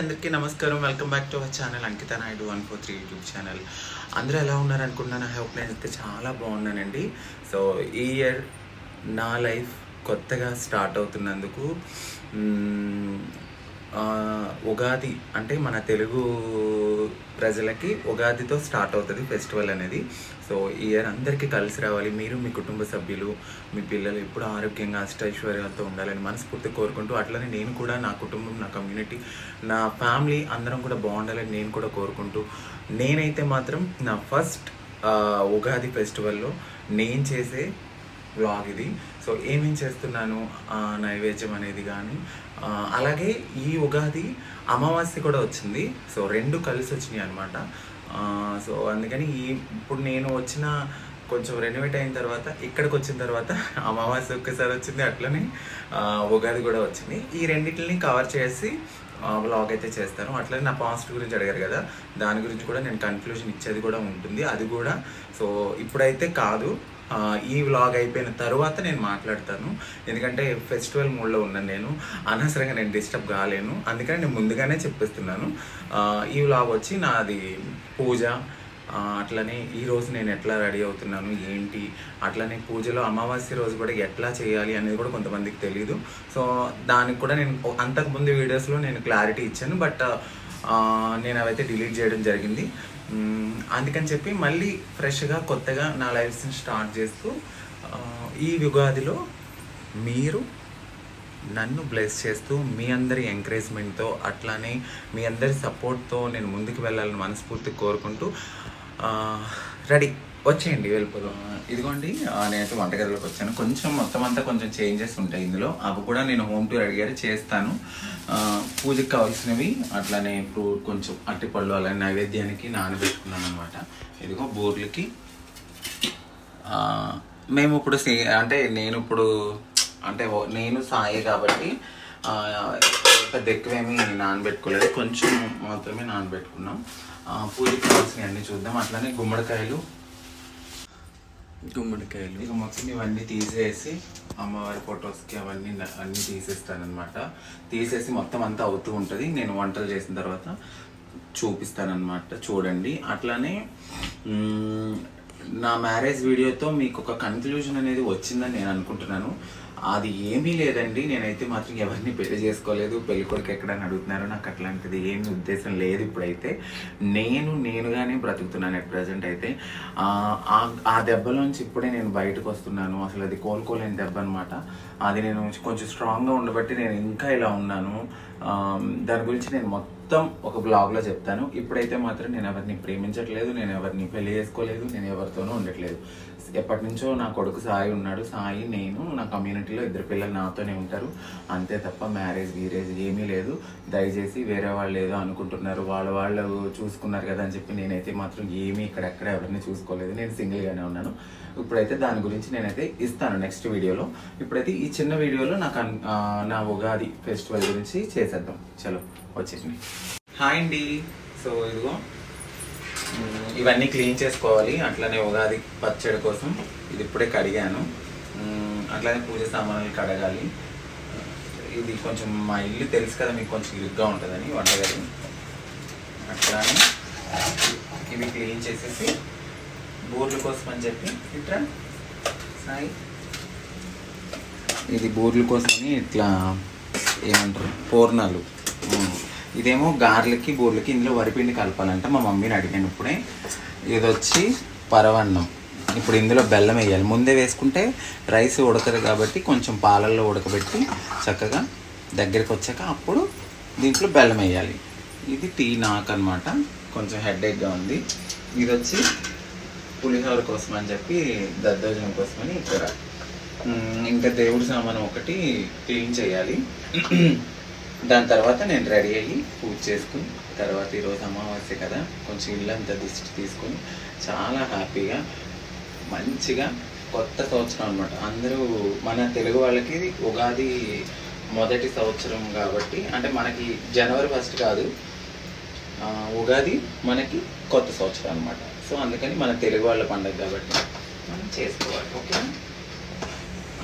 అందరికీ నమస్కారం. Welcome back to our channel Ankita Naidu 143 YouTube channel. అందరూ ఎలా ఉన్నారు అనుకుంటున్నాను. ఐ హోప్ నేనైతే చాలా బాగున్నానండి. సో ఈ ఇయర్ నా లైఫ్ కొత్తగా స్టార్ట్ అవుతున్నందుకు ఉగాది అంటే మన తెలుగు ప్రజలకి ఉగాదితో స్టార్ట్ అవుతుంది ఫెస్టివల్ అనేది. సో ఈ ఇయర్ అందరికీ కలిసి రావాలి. మీరు మీ కుటుంబ సభ్యులు మీ పిల్లలు ఎప్పుడు ఆరోగ్యంగా అష్టైశ్వర్యాలతో ఉండాలని మనస్ఫూర్తిగా కోరుకుంటూ, అట్లనే నేను కూడా నా కుటుంబం, నా కమ్యూనిటీ, నా ఫ్యామిలీ అందరం కూడా బాగుండాలని నేను కూడా కోరుకుంటూ, నేనైతే మాత్రం నా ఫస్ట్ ఉగాది ఫెస్టివల్లో నేను చేసే వ్లాగ్ ఇది. సో ఏమేం చేస్తున్నాను, నైవేద్యం అనేది కానీ, అలాగే ఈ ఉగాది అమావాస్య కూడా వచ్చింది. సో రెండు కలిసి వచ్చినాయి అనమాట. సో అందుకని ఇప్పుడు నేను వచ్చిన కొంచెం రెనోవేట్ అయిన తర్వాత ఇక్కడికి వచ్చిన తర్వాత అమావాస్య ఒక్కసారి వచ్చింది, అట్లనే ఉగాది కూడా వచ్చింది. ఈ రెండింటిని కవర్ చేసి వ్లాగ్ అయితే చేస్తాను. అట్లనే నా పాస్ట్ గురించి అడిగారు కదా, దాని గురించి కూడా నేను కన్క్లూజన్ ఇచ్చేది కూడా ఉంటుంది. అది కూడా సో ఇప్పుడైతే కాదు, ఈ వ్లాగ్ అయిపోయిన తర్వాత నేను మాట్లాడతాను. ఎందుకంటే ఫెస్టివల్ మూడ్లో ఉన్నాను నేను, అనవసరంగా నేను డిస్టర్బ్ కాలేను. అందుకని నేను ముందుగానే చెప్పేస్తున్నాను. ఈ వ్లాగ్ వచ్చి నాది పూజ, అట్లనే ఈరోజు నేను ఎట్లా రెడీ అవుతున్నాను ఏంటి, అట్లనే పూజలో అమావాస్య రోజు కూడా ఎట్లా చేయాలి అనేది కూడా కొంతమందికి తెలీదు. సో దానికి కూడా నేను అంతకుముందు వీడియోస్లో నేను క్లారిటీ ఇచ్చాను, బట్ నేను అవైతే డిలీట్ చేయడం జరిగింది. అందుకని చెప్పి మళ్ళీ ఫ్రెష్గా కొత్తగా నా లైఫ్ని స్టార్ట్ చేస్తూ ఈ ఉగాదిలో మీరు నన్ను బ్లెస్ చేస్తూ మీ అందరి ఎంకరేజ్మెంట్తో, అట్లానే మీ అందరి సపోర్ట్తో నేను ముందుకు వెళ్ళాలని మనస్ఫూర్తిగా కోరుకుంటూ రెడీ వచ్చేయండి, వెళ్ళిపోదాం. ఇదిగోండి, నేనైతే వంటగదిలోకి వచ్చాను. కొంచెం మొత్తం అంతా కొంచెం చేంజెస్ ఉంటాయి ఇందులో, అవి కూడా నేను హోమ్ టూర్ అడిగారు చేస్తాను. పూజకి కావాల్సినవి అట్లానే ఇప్పుడు కొంచెం అరటిపళ్ళు అలానే నైవేద్యానికి నానబెట్టుకున్నాను అనమాట. ఇదిగో బూర్లకి మేము ఇప్పుడు అంటే నేను సాయే కాబట్టి పెద్ద ఎక్కువేమీ నానబెట్టుకోలేదు, కొంచెం మాత్రమే నానబెట్టుకున్నాం. పూజకి కావాల్సినవి అన్నీ చూద్దాం. అట్లానే గుమ్మడికాయలు ఇక మొత్తం ఇవన్నీ తీసేసి అమ్మవారి ఫొటోస్కి అన్నీ తీసేస్తానమాట. తీసేసి మొత్తం అంతా అవుతూ ఉంటుంది. నేను వంటలు చేసిన తర్వాత చూపిస్తానమాట, చూడండి. అట్లానే నా మ్యారేజ్ వీడియోతో మీకు ఒక కన్క్లూజన్ అనేది వచ్చిందని నేను అనుకుంటున్నాను. అది ఏమీ లేదండి, నేనైతే మాత్రం ఎవరిని పెళ్లి చేసుకోలేదు. పెళ్లి కొడుకు ఎక్కడని అడుగుతున్నారు, నాకు అట్లాంటిది ఏమి ఉద్దేశం లేదు. ఇప్పుడైతే నేనుగానే బ్రతుకుతున్నాను ఎట్ ప్రజెంట్ అయితే. ఆ దెబ్బలోంచి ఇప్పుడే నేను బయటకు వస్తున్నాను. అసలు అది కోలుకోలేని దెబ్బ అనమాట. అది నేను కొంచెం స్ట్రాంగ్గా ఉండబట్టి నేను ఇంకా ఇలా ఉన్నాను. దాని గురించి నేను మొత్తం ఒక బ్లాగ్లో చెప్తాను. ఇప్పుడైతే మాత్రం నేను ఎవరిని ప్రేమించట్లేదు, నేను ఎవరిని పెళ్లి చేసుకోలేదు, నేను ఎవరితోనూ ఉండట్లేదు. ఎప్పటి నుంచో నా కొడుకు సాయి ఉన్నాడు. సాయి, నేను, నా కమ్యూనిటీలో 2 పిల్లలు నాతోనే ఉంటారు, అంతే తప్ప మ్యారేజ్ ఏమీ లేదు. దయచేసి వేరే వాళ్ళు ఏదో అనుకుంటున్నారు, వాళ్ళు చూసుకున్నారు కదా అని చెప్పి నేనైతే మాత్రం ఏమీ ఇక్కడెక్కడ ఎవరిని చూసుకోలేదు. నేను సింగిల్గానే ఉన్నాను. ఇప్పుడైతే దాని గురించి నేనైతే ఇస్తాను నెక్స్ట్ వీడియోలో. ఇప్పుడైతే ఈ చిన్న వీడియోలో నా ఉగాది ఫెస్టివల్ గురించి చేసేద్దాం. చలో వచ్చేసింది. హాయ్ అండి. సో ఇదిగో ఇవన్నీ క్లీన్ చేసుకోవాలి. అట్లనే ఉగాది పచ్చడి కోసం ఇది ఇప్పుడే కడిగాను. అట్లానే పూజ సామాన్లు కడగాలి. ఇది కొంచెం మా ఇల్లు తెలుసు కదా మీకు, కొంచెం ఇరుగ్గా ఉంటుందని వంటగది. అట్లానే ఇవి క్లీన్ చేసేసి బూర్ల కోసం అని చెప్పి ఇట్లా సాయి, ఇది బూర్ల కోసమని ఇట్లా ఏమంటారు పూర్ణాలు. ఇదేమో గార్లకి బూర్లకి ఇందులో వరిపిండి కలపాలంట. మా మమ్మీని అడిగాను ఇప్పుడే. ఇది వచ్చి పరవన్నం. ఇప్పుడు ఇందులో బెల్లం వేయాలి. ముందే వేసుకుంటే రైస్ ఉడకదు కాబట్టి కొంచెం పాలల్లో ఉడకబెట్టి చక్కగా దగ్గరికి వచ్చాక అప్పుడు దీంట్లో బెల్లం వేయాలి. ఇది టీ నాక్ అనమాట, కొంచెం హెడేక్గా ఉంది. ఇది వచ్చి పులిహోర కోసం అని చెప్పి దద్దోజనం కోసమని ఇక్కడ. ఇంకా దేవుడి సామాను ఒకటి క్లీన్ చేయాలి. దాని తర్వాత నేను రెడీ అయ్యి పూజ చేసుకుని తర్వాత ఈరోజు అమావాస్య కదా, కొంచెం ఇల్లంతా దిష్టి తీసుకొని చాలా హ్యాపీగా మంచిగా కొత్త సంవత్సరం అనమాట. అందరూ మన తెలుగు వాళ్ళకి ఉగాది మొదటి సంవత్సరం కాబట్టి, అంటే మనకి జనవరి 1 కాదు, ఉగాది మనకి కొత్త సంవత్సరం అనమాట. సో అందుకని మన తెలుగు వాళ్ళ పండుగ కాబట్టి మనం చేసుకోవాలి. ఓకే,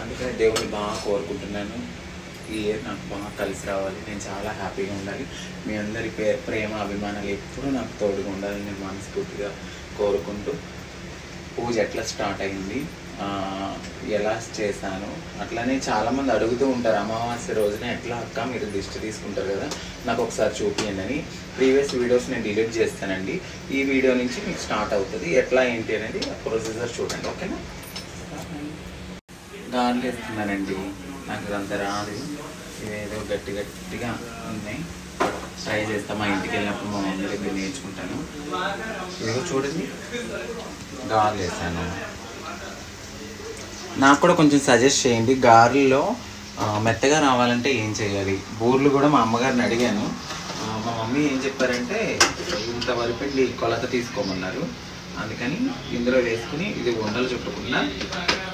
అందుకని దేవుని బాగా కోరుకుంటున్నాను. ఈ ఇయర్ నాకు బాగా కలిసి రావాలి, నేను చాలా హ్యాపీగా ఉండాలి, మీ అందరి ప్రేమ అభిమానాలు ఎప్పుడూ నాకు తోడుగా ఉండాలని నేను మనస్ఫూర్తిగా కోరుకుంటూ పూజ ఎట్లా స్టార్ట్ అయింది, ఎలా చేశాను, అట్లానే చాలామంది అడుగుతూ ఉంటారు అమావాస్య రోజున ఎట్లా అక్క మీరు దిష్టి తీసుకుంటారు కదా నాకు ఒకసారి చూపించండి అని. ప్రీవియస్ వీడియోస్ నేను డిలీట్ చేస్తానండి, ఈ వీడియో నుంచి మీకు స్టార్ట్ అవుతుంది ఎట్లా ఏంటి అనేది ప్రొసీజర్ చూడండి, ఓకేనా. గార్లు వేస్తున్నానండి, నాకు ఇదంతా రాదు, ఇవేదో గట్టిగా ఉన్నాయి, ట్రై చేస్తాం. మా ఇంటికి వెళ్ళినప్పుడు మా మమ్మీ దగ్గర నేర్చుకుంటాను. ఇదిగో చూడండి గారెలు వేసాను. నాకు కూడా కొంచెం సజెస్ట్ చేయండి, గారెల్లో మెత్తగా రావాలంటే ఏం చేయాలి. బూర్లు కూడా మా అమ్మగారిని అడిగాను, మా మమ్మీ ఏం చెప్పారంటే ఇంత వరిపిండి కొలత తీసుకోమన్నారు. అందుకని ఇందులో వేసుకుని ఇది ఉండలు చుట్టకుండా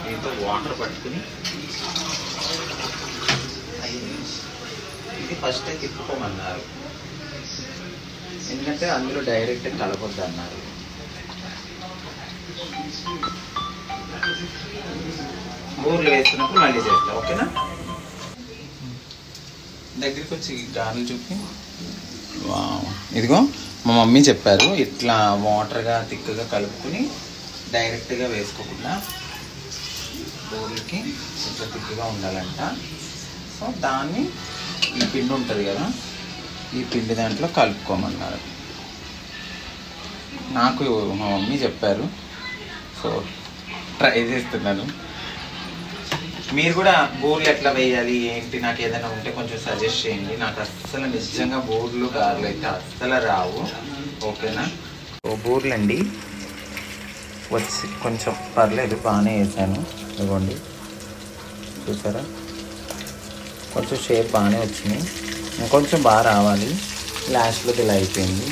దీంతో వాటర్ పట్టుకుని ఇది ఫస్ట్ తిప్పుకోమన్నారు, ఎందుకంటే అందులో డైరెక్ట్ కలపొద్దు అన్నారు. బూర్లు వేస్తున్నప్పుడు మళ్ళీ చేస్తా, ఓకేనా. దగ్గరికి వచ్చి గారెలు చూపి. ఇదిగో మా మమ్మీ చెప్పారు ఇట్లా వాటర్గా తిక్కగా కలుపుకుని డైరెక్ట్గా వేసుకోకుండా బూర్లకి కొంచెం తిక్కగా ఉండాలంట. సో దాన్ని ఈ పిండి ఉంటుంది కదా, ఈ పిండి దాంట్లో కలుపుకోమన్నారు. నాకు మా మమ్మీ చెప్పారు, సో ట్రై చేస్తున్నాను. మీరు కూడా బూర్లు ఎట్లా వేయాలి ఏంటి నాకు ఏదైనా ఉంటే కొంచెం సజెస్ట్ చేయండి. నాకు అస్సలు నిజంగా బూర్లు గారెలు అయితే అస్సలు రావు, ఓకేనా. సో బూర్లు అండి వచ్చి కొంచెం పర్లేదు బాగానే వేసాను, ఇవ్వండి చూసారా, కొంచెం షేప్ బాగానే వచ్చింది, ఇంకొంచెం బాగా రావాలి. లాస్ట్లో ఇలా అయిపోయింది.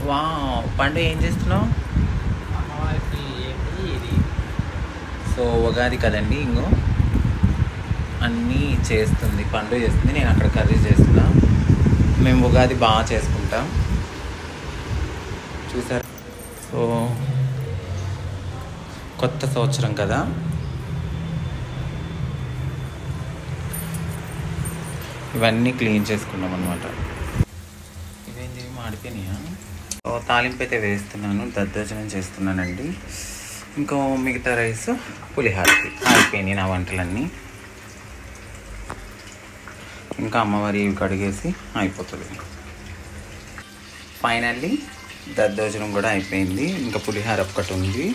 వా పండు ఏం చేస్తున్నావు? సో ఉగాది కదండి, ఇంకో అన్నీ చేస్తుంది, పండు చేస్తుంది, నేను అక్కడ కర్రీ చేస్తున్నా. మేము ఉగాది బాగా చేసుకుంటాం చూసారు. సో కొత్త సంవత్సరం కదా, ఇవన్నీ క్లీన్ చేసుకున్నాం అనమాట. ఇవేంటి మాడిపోయినాయా? సో తాలింపు అయితే వేస్తున్నాను, దద్దోజనం చేస్తున్నానండి. ఇంకో మిగతా రైస్ పులిహారకి అయిపోయినాయి నా వంటలన్నీ. ఇంకా అమ్మవారి కడిగేసి అయిపోతుంది. ఫైనల్లీ దద్దోజనం కూడా అయిపోయింది, ఇంకా పులిహార ఒక్కటి ఉంది.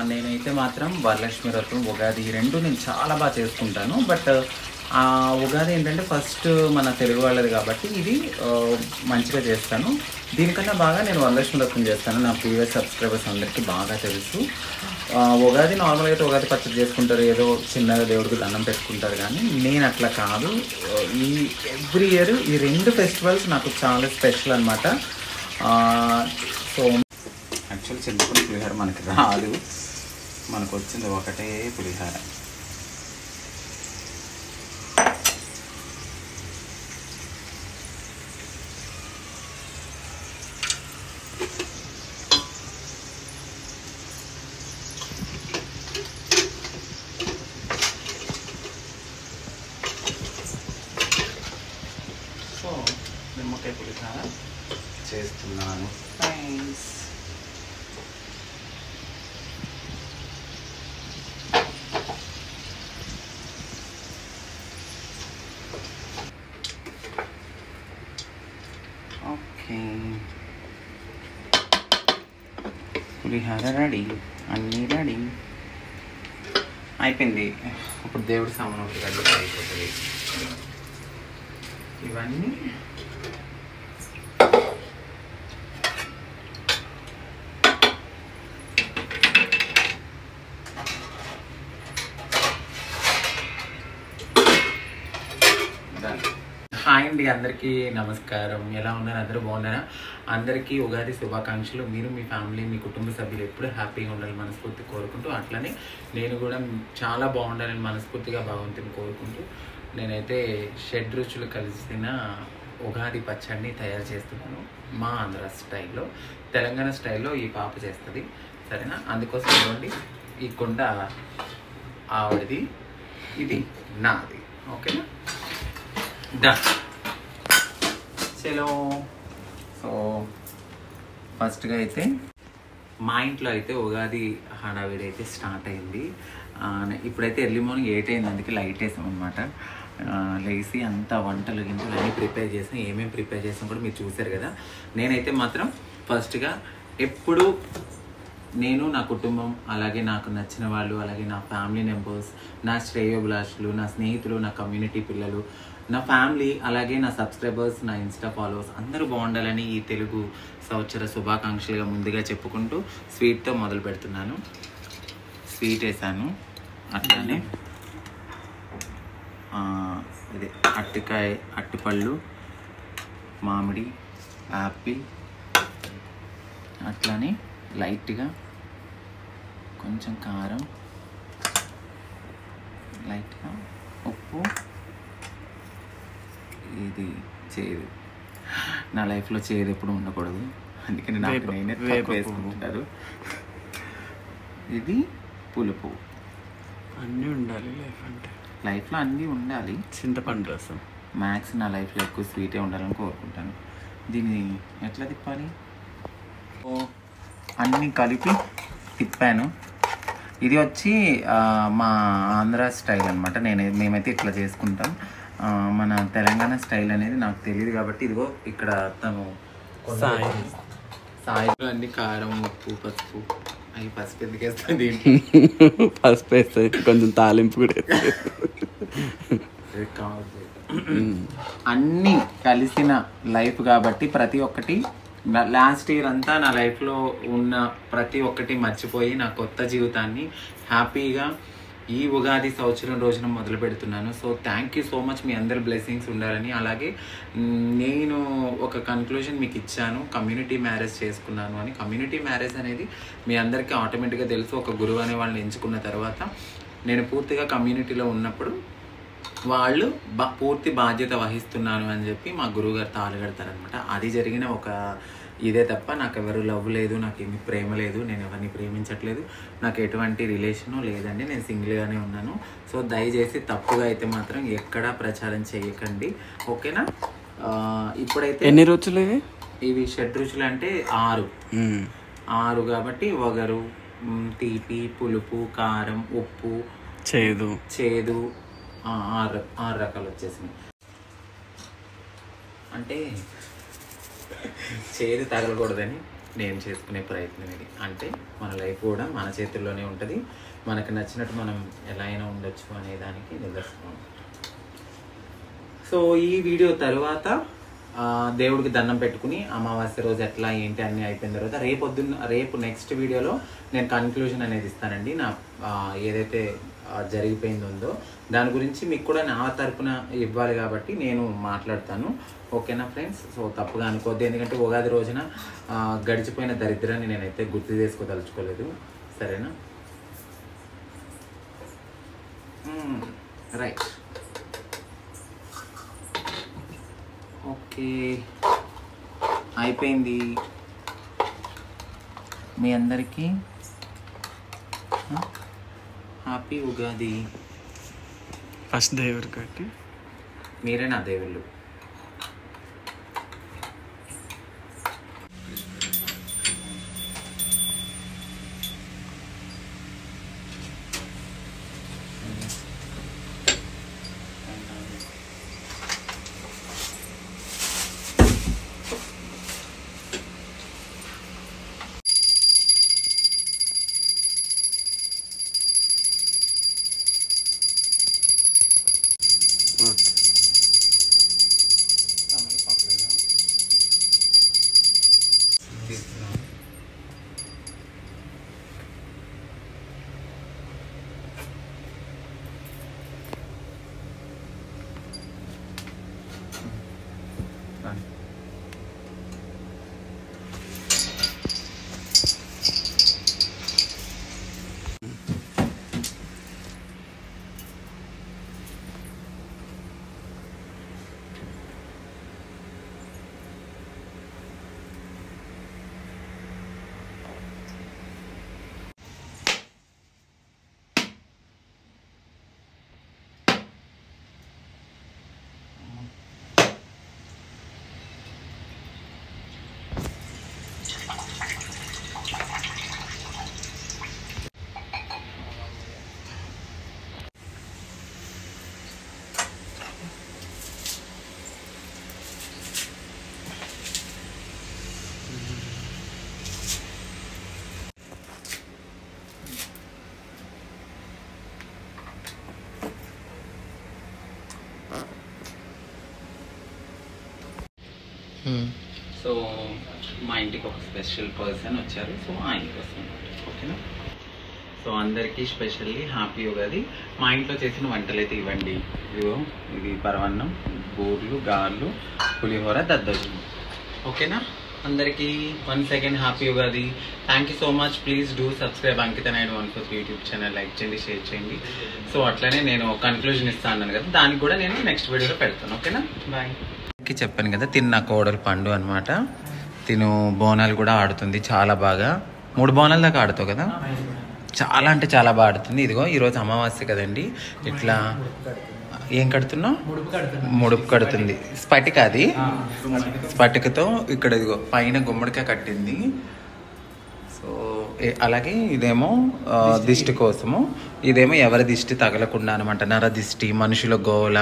నేనైతే మాత్రం వరలక్ష్మి వ్రతం ఉగాది ఈ రెండు నేను చాలా బాగా చేసుకుంటాను. బట్ ఉగాది ఏంటంటే ఫస్ట్ మన తెలుగు వాళ్ళది కాబట్టి ఇది మంచిగా చేస్తాను. దీనికన్నా బాగా నేను వరలక్ష్మి వ్రతం చేస్తాను, నా ప్రీవియస్ సబ్స్క్రైబర్స్ అందరికీ బాగా తెలుసు. ఉగాది నార్మల్గా అయితే ఉగాది పచ్చడి చేసుకుంటారు, ఏదో చిన్నగా దేవుడికి దండం పెట్టుకుంటారు, కానీ నేను అట్లా కాదు. ఈ ఎవ్రీ ఇయర్ ఈ రెండు ఫెస్టివల్స్ నాకు చాలా స్పెషల్ అనమాట. సో యాక్చువల్లీ చింతపండు పులిహార మనకి రాదు, మనకు వచ్చింది ఒకటే పులిహార. సో నిమ్మకాయ పులిహార చేస్తున్నాను ఫ్రెండ్స్. ఓకే పులిహార రెడీ, అన్నీ రెడీ అయిపోయింది. ఇప్పుడు దేవుడి సామాన్ ఒకటి రెడీ అయిపోతుంది. ఇవన్నీ హాయ్ అండి, అందరికీ నమస్కారం. ఎలా ఉన్నారు? అందరూ బాగున్నారా? అందరికీ ఉగాది శుభాకాంక్షలు. మీరు మీ ఫ్యామిలీ మీ కుటుంబ సభ్యులు ఎప్పుడూ హ్యాపీగా ఉండాలని మనస్ఫూర్తి కోరుకుంటూ, అట్లనే నేను కూడా చాలా బాగుండాలని మనస్ఫూర్తిగా భగవంతుని కోరుకుంటూ నేనైతే షడ్ రుచులు కలిసిన ఉగాది పచ్చడిని తయారు చేస్తున్నాను మా ఆంధ్ర స్టైల్లో. తెలంగాణ స్టైల్లో ఈ పాప చేస్తుంది, సరేనా. అందుకోసం ఇవ్వండి, ఈ కుండ ఆవిడది, ఇది నాది. ఓకేనా, డన్. చలో. సో ఫస్ట్గా అయితే మా ఇంట్లో అయితే ఉగాది హడావిడి అయితే స్టార్ట్ అయింది. ఇప్పుడైతే ఎర్లీ మార్నింగ్ 8 అయింది, అందుకే లైట్ వేసాం అనమాట. లేచి అంతా వంటలు గింటలు అన్నీ ప్రిపేర్ చేసాం. ఏమేమి ప్రిపేర్ చేసాం కూడా మీరు చూసారు కదా. నేనైతే మాత్రం ఫస్ట్గా ఎప్పుడు నేను, నా కుటుంబం, అలాగే నాకు నచ్చిన వాళ్ళు, అలాగే నా ఫ్యామిలీ మెంబర్స్, నా శ్రేయోభిలాషులు, నా స్నేహితులు, నా కమ్యూనిటీ పిల్లలు, నా ఫ్యామిలీ, అలాగే నా సబ్స్క్రైబర్స్, నా ఇన్స్టా ఫాలోవర్స్ అందరూ బాగుండాలని ఈ తెలుగు సంవత్సర శుభాకాంక్షలుగా ముందుగా చెప్పుకుంటూ స్వీట్తో మొదలు పెడుతున్నాను. స్వీట్ వేసాను, అట్లానే ఇది అరటికాయ, అరటిపళ్ళు, మామిడి, యాపిల్, అట్లానే లైట్గా కొంచెం కారం, లైట్గా ఉప్పు. ఇది చేదు, నా లైఫ్లో చేదు ఎప్పుడు ఉండకూడదు, అందుకని నాకు నేనే వేసుకుంటారు. ఇది పులుపు. అన్నీ ఉండాలి లైఫ్ అంటే, లైఫ్లో అన్నీ ఉండాలి. చింతపండు రసం మ్యాక్స్ నా లైఫ్లో ఎక్కువ స్వీటే ఉండాలని కోరుకుంటాను. దీన్ని ఎట్లా తిప్పాలి? అన్నీ కలిపి తిప్పాను. ఇది వచ్చి మా ఆంధ్ర స్టైల్ అనమాట. మేమైతే ఇట్లా చేసుకుంటాం. మన తెలంగాణ స్టైల్ అనేది నాకు తెలియదు కాబట్టి ఇదిగో ఇక్కడ తను సాయిలో అన్ని కారం, ఉప్పు, పసుపు. అవి పసుపు ఎందుకు వేస్తుంది? పసుపు వేస్తుంది, కొంచెం తాలింపు కూడా అన్నీ కలిసిన లైఫ్ కాబట్టి ప్రతి ఒక్కటి లాస్ట్ ఇయర్ అంతా నా లైఫ్లో ఉన్న ప్రతి ఒక్కటి మర్చిపోయి నా కొత్త జీవితాన్ని హ్యాపీగా ఈ ఉగాది సంవత్సరం రోజున మొదలు పెడుతున్నాను. So thank you so much, మీ అందరి బ్లెస్సింగ్స్ ఉండాలని. అలాగే నేను ఒక కన్క్లూజన్ మీకు ఇచ్చాను, కమ్యూనిటీ మ్యారేజ్ చేసుకున్నాను అని. కమ్యూనిటీ మ్యారేజ్ అనేది మీ అందరికీ ఆటోమేటిక్గా తెలుసు. ఒక గురువు అనే వాళ్ళని ఎంచుకున్న తర్వాత నేను పూర్తిగా కమ్యూనిటీలో ఉన్నప్పుడు వాళ్ళు పూర్తి బాధ్యత వహిస్తున్నాను అని చెప్పి మా గురువుగారు తాళి కడతారనమాట. అది జరిగిన ఒక ఇదే తప్ప నాకు ఎవరు లవ్ లేదు, నాకేమి ప్రేమ లేదు, నేను ఎవరిని ప్రేమించట్లేదు, నాకు ఎటువంటి రిలేషను లేదండి. నేను సింగిల్గానే ఉన్నాను. సో దయచేసి తప్పుగా అయితే మాత్రం ఎక్కడా ప్రచారం చేయకండి, ఓకేనా? ఇప్పుడైతే ఎన్ని రుచులు ఇవి 6 రుచులు అంటే 6 కాబట్టి వగరు, తీపి, పులుపు, కారం, ఉప్పు, చేదు 6 రకాలు వచ్చేసినాయి. అంటే చేదు తగలకూడదని నేను చేసుకునే ప్రయత్నం ఇది. అంటే మన లైఫ్ కూడా మన చేతుల్లోనే ఉంటుంది, మనకు నచ్చినట్టు మనం ఎలా అయినా ఉండొచ్చు అనే దానికి నిదర్శనం. సో ఈ వీడియో తర్వాత దేవుడికి దండం పెట్టుకుని అమావాస్య రోజు ఎట్లా ఏంటి అన్నీ అయిపోయిన తర్వాత రేపు నెక్స్ట్ వీడియోలో నేను కన్క్లూజన్ అనేది ఇస్తానండి. నా ఏదైతే జరిగిపోయిందో దాని గురించి మీకు కూడా నా తరపున ఇవ్వాలి కాబట్టి నేను మాట్లాడతాను, ఓకేనా ఫ్రెండ్స్? సో తప్పుగా అనుకోవద్దు, ఎందుకంటే ఉగాది రోజున గడిచిపోయిన దరిద్రాన్ని నేనైతే గుర్తు చేసుకోదలుచుకోలేదు, సరేనా? రైట్, ఓకే, అయిపోయింది. మీ అందరికీ హ్యాపీ ఉగాది. ఫస్ట్ దేవుడు కట్టి మీరే నా దేవుళ్ళు. సో మా ఇంటికి ఒక స్పెషల్ పర్సన్ వచ్చారు, సో ఆయన కోసం ఓకేనా. సో అందరికీ స్పెషల్లీ హ్యాపీ ఉగాది. మా ఇంట్లో చేసిన వంటలు అయితే ఇవ్వండి. ఇదిగో ఇది పరవన్నం, బూర్లు, గార్లు, పులిహోర, దద్దోజనం. ఓకేనా. అందరికీ once again happy Ugadi. Thank you so much. Please do subscribe Ankita Naidu 143 YouTube channel. Like చేయండి, షేర్ చేయండి. సో అట్లనే నేను కన్క్లూజన్ ఇస్తాను అన్నాను కదా, దానికి కూడా నేను నెక్స్ట్ వీడియోలో పెడతాను. ఓకేనా, బాయ్. చెప్పాను కదా తిన్న కోడలు పండు అనమాట. తిను బోనాలు కూడా ఆడుతుంది చాలా బాగా. 3 బోనాల దాకా ఆడుతావు కదా, చాలా అంటే చాలా బాగా ఆడుతుంది. ఇదిగో ఈరోజు అమావాస్య కదండి, ఇట్లా ఏం కడుతున్నావు? ముడుపు కడుతుంది. స్ఫటిక, అది స్ఫటికతో ఇక్కడ ఇదిగో పైన గుమ్మడికాయ కట్టింది. సో అలాగే ఇదేమో దిష్టి కోసము, ఇదేమో ఎవరి దిష్టి తగలకుండా అనమాట. నర దిష్టి, మనుషుల గోల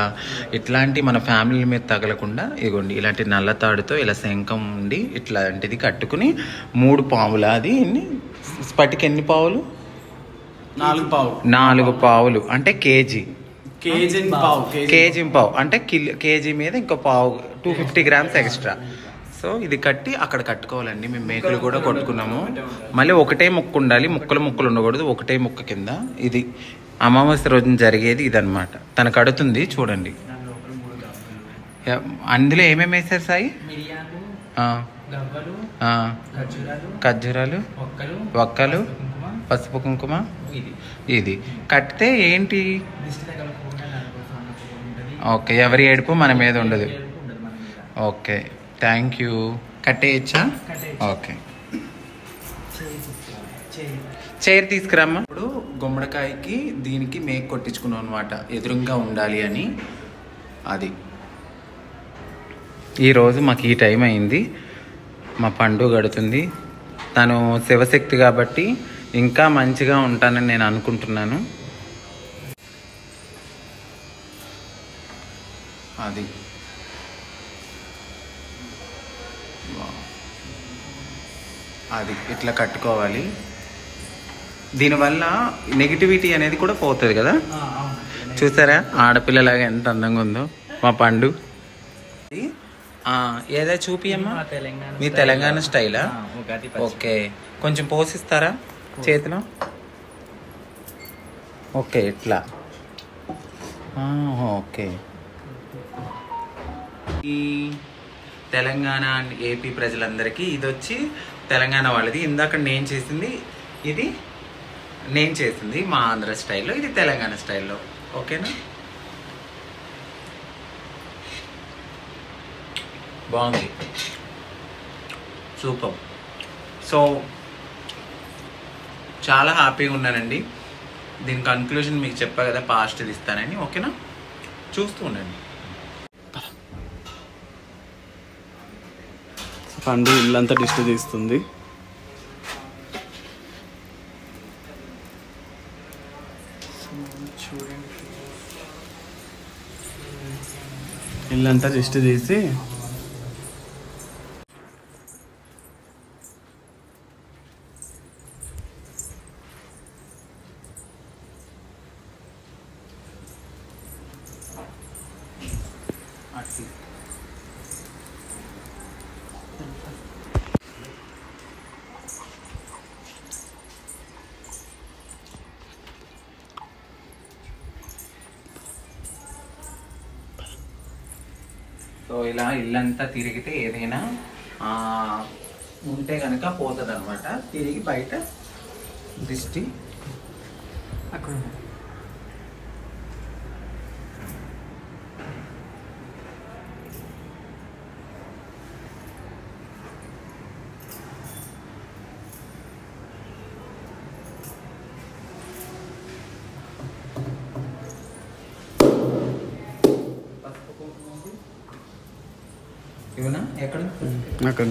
ఇట్లాంటి మన ఫ్యామిలీ మీద తగలకుండా ఇగోండి ఇలాంటి నల్ల తాడుతో ఇలా శంఖం ఉండి ఇట్లాంటిది కట్టుకుని 3 పావుల, అది స్ఫటిక ఎన్ని పావులు? 4 పావులు అంటే కేజీ పావు అంటే కేజీ మీద ఇంకో పావు 250 గ్రామ్స్ ఎక్స్ట్రా. సో ఇది కట్టి అక్కడ కట్టుకోవాలండి. మేము మేకలు కూడా కొట్టుకున్నాము. మళ్ళీ ఒకటే ముక్క ఉండాలి, ముక్కలు ఉండకూడదు, ఒకటే ముక్క కింద. ఇది అమావాస్య రోజున జరిగేది ఇదనమాట. తను కడుతుంది చూడండి. అందులో ఏమేమి వేసారు సాయి? ఖర్జూరాలు, వక్కలు, పసుపు కుంకుమ. ఇది కట్టితే ఏంటి? ఓకే, ఎవరి ఏడుపు మన మీద ఉండదు. Okay, thank you. కట్టేయచ్చా? ఓకే, చైర్ తీసుకురామ్మా. ఇప్పుడు గుమ్మడికాయకి దీనికి మేక్ కొట్టించుకున్నాం అనమాట, ఎదురుగా ఉండాలి అని. అది ఈరోజు మాకు ఈ టైం అయింది. మా పండు గడుతుంది. తను శివశక్తి కాబట్టి ఇంకా మంచిగా ఉంటానని నేను అనుకుంటున్నాను. అది అది ఇట్లా కట్టుకోవాలి. దీనివల్ల నెగిటివిటీ అనేది కూడా పోతుంది కదా. చూసారా ఆడపిల్లలాగా ఎంత అందంగా ఉందో మా పండు. ఏదో చూపియమ్మా, మీ తెలంగాణ స్టైలా? ఓకే, కొంచెం పోసిస్తారా చేతిలో? ఓకే, ఇట్లా. ఓకే, ఈ తెలంగాణ అండ్ ఏపీ ప్రజలందరికీ ఇది వచ్చి తెలంగాణ వాళ్ళది. ఇందాక నేను చేసింది, ఇది నేను చేసింది మా ఆంధ్ర స్టైల్లో, ఇది తెలంగాణ స్టైల్లో. ఓకేనా, బాగుంది, సూపర్. సో చాలా హ్యాపీగా ఉన్నానండి. దీని కన్క్లూజన్ మీకు చెప్పా కదా, పాస్ట్ది ఇస్తానని. ఓకేనా, చూస్తూ ఉండండి. పండు ఇల్లంతా దిష్టి తీస్తుంది. ఇల్లంతా దిష్టి తీసి సో ఇలా ఇల్లంతా తిరిగితే ఏదైనా ఉంటే కనుక పోతుంది అనమాట. తిరిగి బయట దిష్టి అక్కడ ఇవనా ఎక్కడ? అక్కడ